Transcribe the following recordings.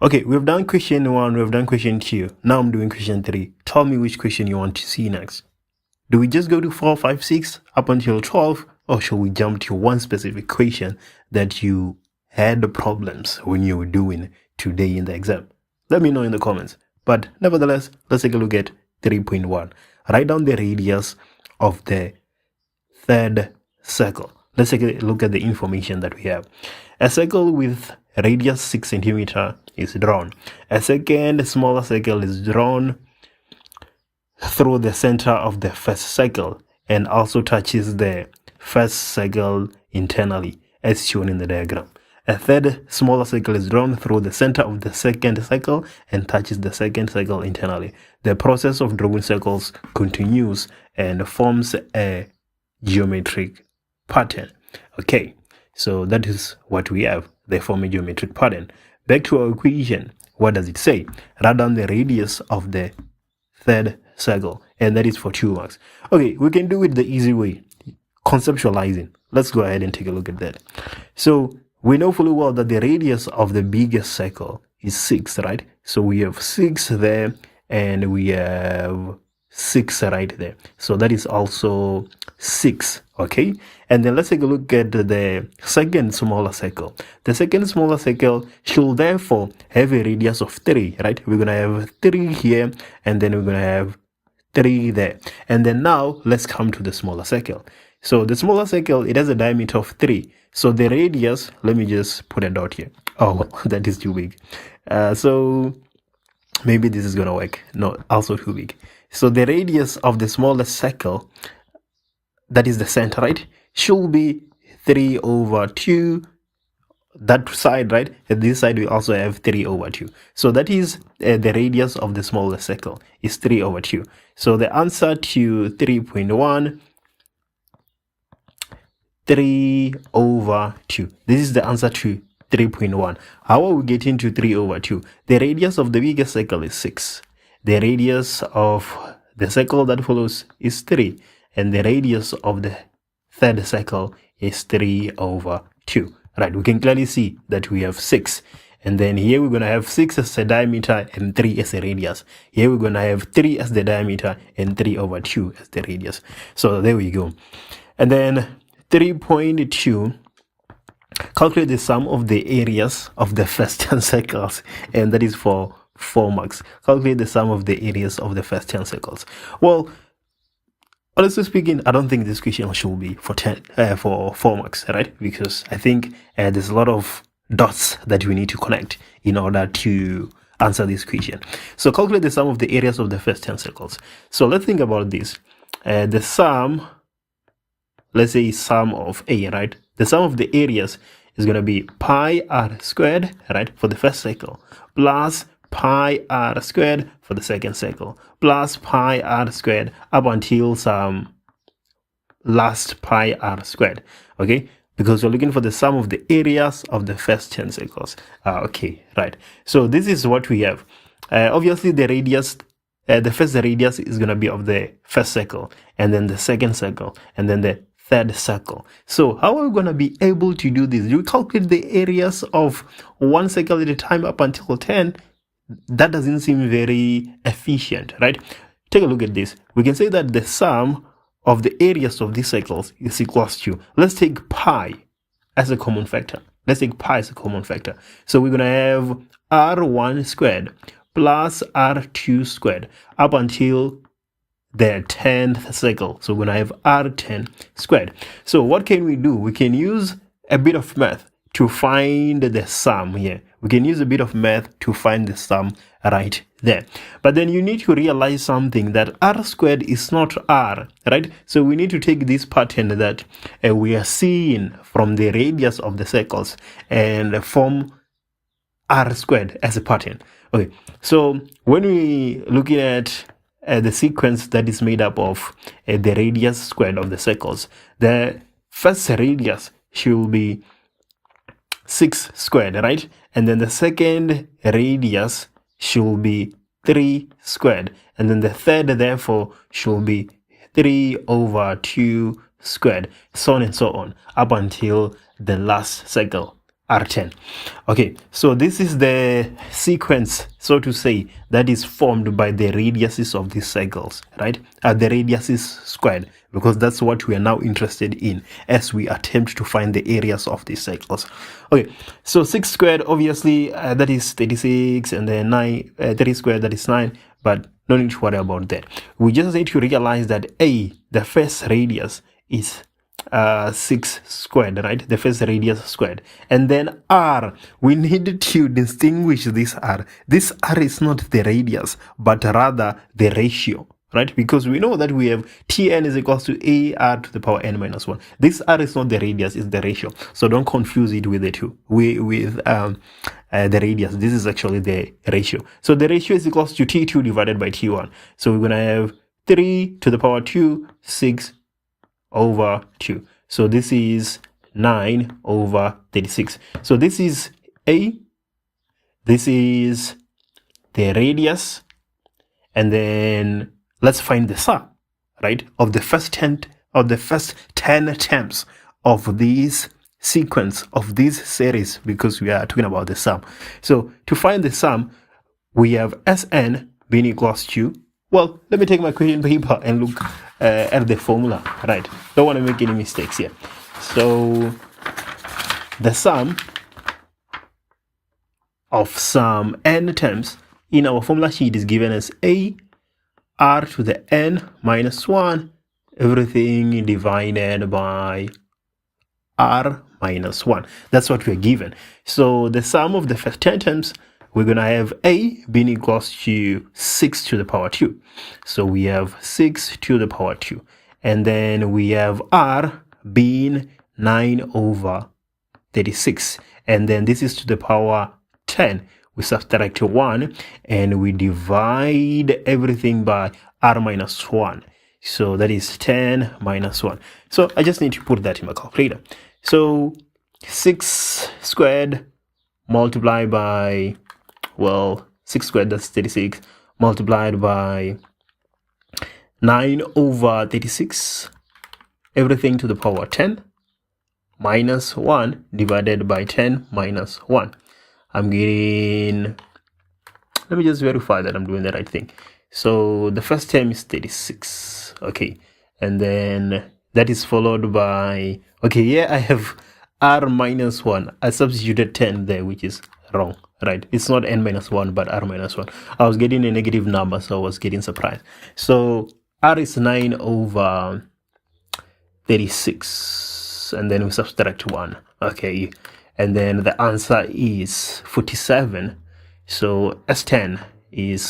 Okay, we've done question 1, we've done question 2. Now I'm doing question 3. Tell me which question you want to see next. Do we just go to 4, 5, 6 up until 12, or should we jump to one specific question that you had problems when you were doing today in the exam? Let me know in the comments. But nevertheless, let's take a look at 3.1. Write down the radius of the third circle. Let's take a look at the information that we have. A circle with radius 6 centimeter is drawn. A second smaller circle is drawn through the center of the first circle and also touches the first circle internally as shown in the diagram. A third smaller circle is drawn through the center of the second circle and touches the second circle internally. The process of drawing circles continues and forms a geometric pattern. Okay, so that is what we have. They form a geometric pattern. Back to our equation. What does it say? Write down the radius of the third circle, and that is for 2 marks. Okay, we can do it the easy way, conceptualizing. Let's go ahead and take a look at that. So we know fully well that the radius of the biggest circle is 6, right? So we have 6 there, and we have 6 right there. So that is also 6, okay? And then let's take a look at the second smaller circle. The second smaller circle should therefore have a radius of 3, right? We're going to have 3 here, and then we're going to have 3 there. And then now let's come to the smaller circle. So the smaller circle, it has a diameter of 3. So the radius, let me just put a dot here. Oh, that is too big. So maybe this is going to work. No, also too big. So the radius of the smallest circle, that is the center, right, should be 3 over 2. That side, right? At this side, we also have 3 over 2. So that is the radius of the smallest circle is 3 over 2. So the answer to 3.1, 3 over 2. This is the answer to 3.1. How are we getting to 3 over 2? The radius of the biggest circle is 6. The radius of the circle that follows is 3. And the radius of the third circle is 3 over 2. Right, we can clearly see that we have 6. And then here we're going to have 6 as the diameter and 3 as the radius. Here we're going to have 3 as the diameter and 3 over 2 as the radius. So there we go. And then 3.2, calculate the sum of the areas of the first 10 circles. And that is for 4 marks. Calculate the sum of the areas of the first 10 circles. Well, honestly speaking, I don't think this question should be for 4 marks, right? Because I think there's a lot of dots that we need to connect in order to answer this question. So calculate the sum of the areas of the first 10 circles. So let's think about this. The sum, let's say sum of A, right? The sum of the areas is going to be pi r squared, right, for the first circle, plus pi r squared for the second circle, plus pi r squared up until some last pi r squared, okay? Because we're looking for the sum of the areas of the first 10 circles. Okay, right. So this is what we have. Obviously, the radius, the first radius is going to be of the first circle, and then the second circle, and then the third circle. So how are we going to be able to do this? You calculate the areas of one circle at a time up until 10. That doesn't seem very efficient, right? Take a look at this. We can say that the sum of the areas of these circles is equals to, let's take pi as a common factor. Let's take pi as a common factor. So we're going to have r1 squared plus r2 squared up until the 10th circle. So we're going to have r10 squared. So what can we do? We can use a bit of math to find the sum here. We can use a bit of math to find the sum right there. But then you need to realize something, that r squared is not r, right? So we need to take this pattern that we are seeing from the radius of the circles and form r squared as a pattern. Okay, so when we looking at the sequence that is made up of the radius squared of the circles, the first radius should be 6 squared, right? And then the second radius should be 3 squared. And then the third, therefore, should be 3 over 2 squared, so on and so on, up until the last circle, R10. Okay, so this is the sequence, so to say, that is formed by the radiuses of these circles, right? The radiuses squared, because that's what we are now interested in as we attempt to find the areas of these circles. Okay, so 6 squared, obviously, that is 36, and then 3 squared, that is 9, but no need to worry about that. We just need to realize that A, the first radius, is 6 squared, right? The first radius squared. And then R, we need to distinguish this R. This R is not the radius, but rather the ratio, right? Because we know that we have Tn is equals to AR to the power n minus 1. This R is not the radius, it's the ratio. So don't confuse it with the two, with the radius. This is actually the ratio. So the ratio is equals to T2 divided by T1. So we're going to have 3 to the power 2, 6 over 2. So this is 9 over 36. So this is A, this is the radius, and then let's find the sum, right, of the first 10 terms of this sequence, of this series, because we are talking about the sum. So to find the sum, we have Sn being equals to, well, let me take my question paper and look at the formula, right? Don't want to make any mistakes here. So the sum of some n terms in our formula sheet is given as A R to the n minus 1, everything divided by R minus 1. That's what we're given. So the sum of the first 10 terms, we're going to have A being equals to 6 to the power 2. So we have 6 to the power 2. And then we have R being 9 over 36. And then this is to the power 10. We subtract 1 and we divide everything by R minus 1. So that is 10 minus 1. So I just need to put that in my calculator. So 6 squared multiplied by, well, 6 squared, that's 36, multiplied by 9 over 36, everything to the power 10, minus 1 divided by 10 minus 1. I'm getting, let me just verify that I'm doing the right thing. So the first term is 36, okay, and then that is followed by, okay, yeah, I have R minus 1. I substituted 10 there, which is wrong, right? It's not n minus 1, but R minus 1. I was getting a negative number, so I was getting surprised. So R is 9 over 36, and then we subtract 1, okay, and then the answer is 47. So S10 is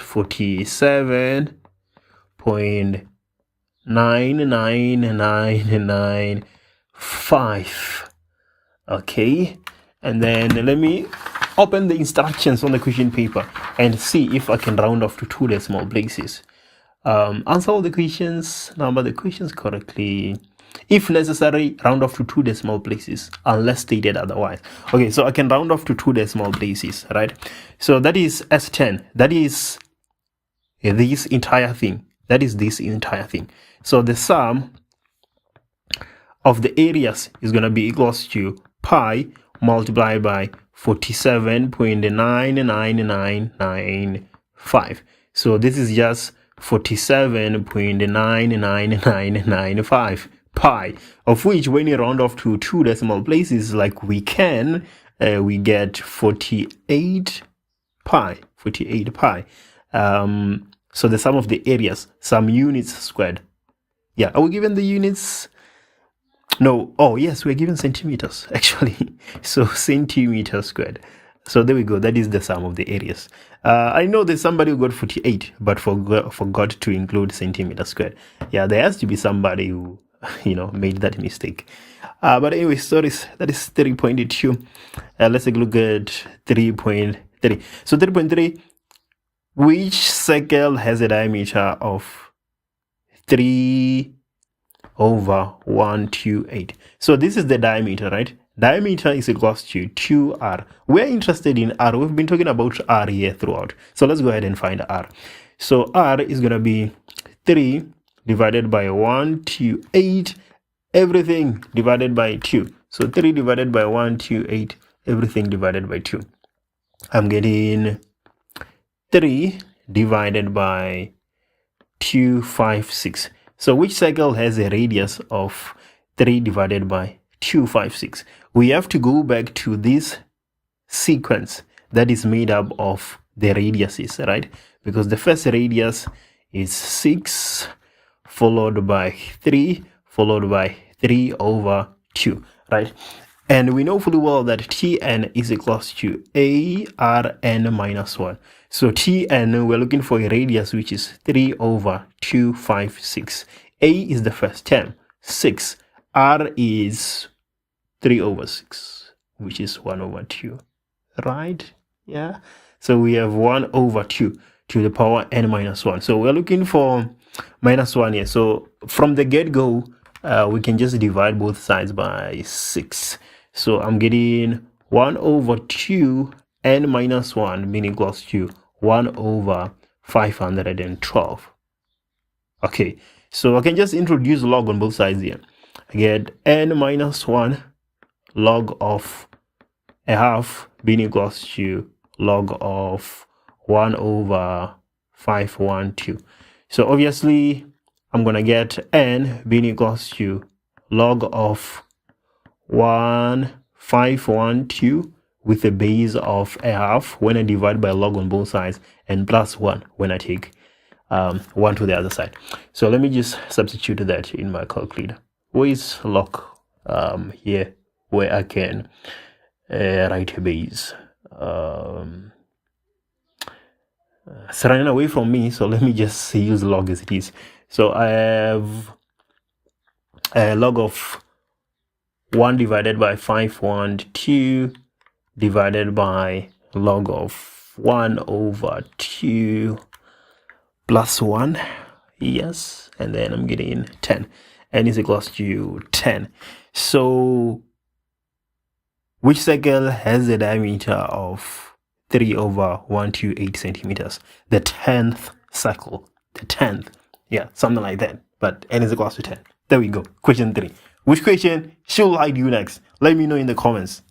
47.99995. Okay, and then let me open the instructions on the question paper and see if I can round off to 2 decimal places. Answer all the questions, number the questions correctly. If necessary, round off to 2 decimal places unless stated otherwise. Okay, so I can round off to 2 decimal places, right? So that is S10. That is this entire thing. That is this entire thing. So the sum of the areas is going to be equals to pi multiplied by 47.99995. So this is just 47.99995 pi, of which when you round off to 2 decimal places like we can, we get 48 pi. So the sum of the areas, some units squared. Yeah, are we given the units? No. Oh yes, we're given centimeters actually. So centimeter squared. So there we go. That is the sum of the areas. I know there's somebody who got 48 but forgot to include centimeter squared. Yeah, there has to be somebody who made that mistake. But anyway, sorry, that is 3.2. Let's take a look at 3.3. So 3.3, which circle has a diameter of 3 over 128? So this is the diameter, right? Diameter is equals to 2r. We're interested in r. We've been talking about r here throughout. So let's go ahead and find r. So r is going to be 3 divided by 128, everything divided by 2. So 3 divided by 128, everything divided by 2. I'm getting 3 divided by 256. So which cycle has a radius of 3 divided by 256? We have to go back to this sequence that is made up of the radiuses, right? Because the first radius is 6 followed by 3 followed by 3 over 2, right? And we know fully well that Tn is equals to ARn minus 1. So Tn, we're looking for a radius which is 3 over 256. A is the first term, 6. R is 3 over 6, which is 1 over 2, right? Yeah. So we have 1 over 2 to the power n minus 1. So we're looking for minus 1 here. So from the get-go, we can just divide both sides by 6. So I'm getting 1 over 2 n minus 1 being equals to 1 over 512. Okay, so I can just introduce log on both sides here. I get n minus 1 log of a half being equals to log of 1 over 512. So obviously I'm gonna get n being equals to log of 512 with a base of a half when I divide by log on both sides, and plus 1 when I take 1 to the other side. So let me just substitute that in my calculator. Where is log here where I can write a base? It's running away from me, so let me just use log as it is. So I have a log of 1 divided by 512 divided by log of 1 over 2 plus 1. Yes, and then I'm getting 10. N is equals to 10. So which cycle has a diameter of 3 over 128 centimeters? The 10th cycle. The 10th. Yeah, something like that. But n is equals to 10. There we go. Question 3. Which question should I do next? Let me know in the comments.